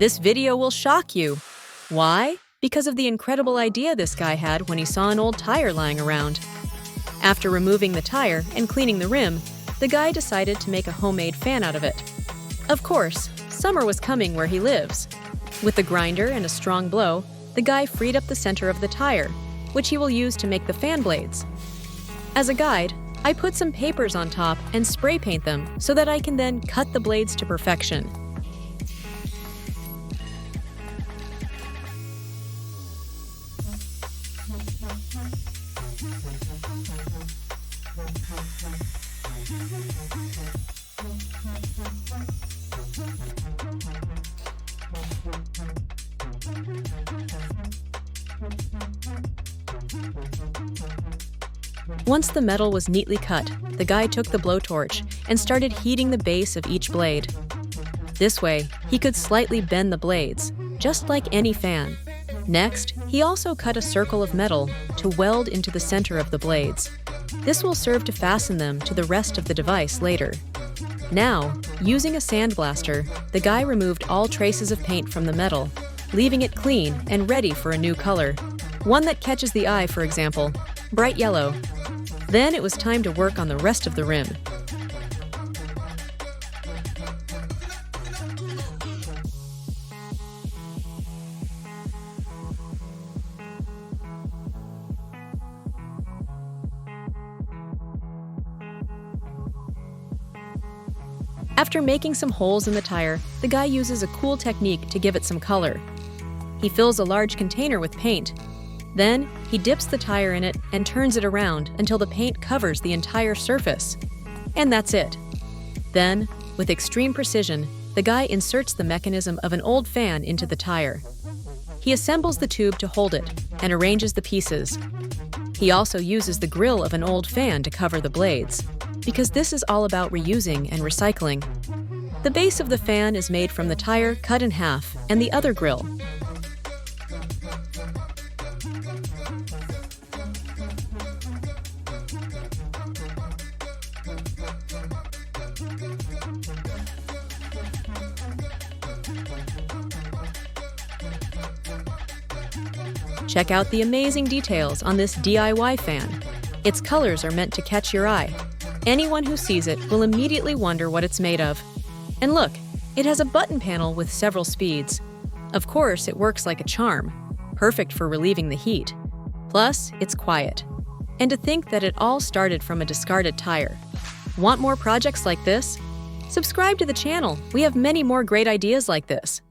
This video will shock you. Why? Because of the incredible idea this guy had when he saw an old tire lying around. After removing the tire and cleaning the rim, the guy decided to make a homemade fan out of it. Of course, summer was coming where he lives. With the grinder and a strong blow, the guy freed up the center of the tire, which he will use to make the fan blades. As a guide, I put some papers on top and spray paint them so that I can then cut the blades to perfection. Once the metal was neatly cut, the guy took the blowtorch and started heating the base of each blade. This way, he could slightly bend the blades, just like any fan. Next, he also cut a circle of metal to weld into the center of the blades. This will serve to fasten them to the rest of the device later. Now, using a sandblaster, the guy removed all traces of paint from the metal, leaving it clean and ready for a new color. One that catches the eye, for example, bright yellow. Then it was time to work on the rest of the rim. After making some holes in the tire, the guy uses a cool technique to give it some color. He fills a large container with paint. Then, he dips the tire in it and turns it around until the paint covers the entire surface. And that's it. Then, with extreme precision, the guy inserts the mechanism of an old fan into the tire. He assembles the tube to hold it and arranges the pieces. He also uses the grill of an old fan to cover the blades, because this is all about reusing and recycling. The base of the fan is made from the tire cut in half and the other grill. Check out the amazing details on this DIY fan. Its colors are meant to catch your eye. Anyone who sees it will immediately wonder what it's made of. And look, it has a button panel with several speeds. Of course, it works like a charm, perfect for relieving the heat. Plus, it's quiet. And to think that it all started from a discarded tire. Want more projects like this? Subscribe to the channel. We have many more great ideas like this.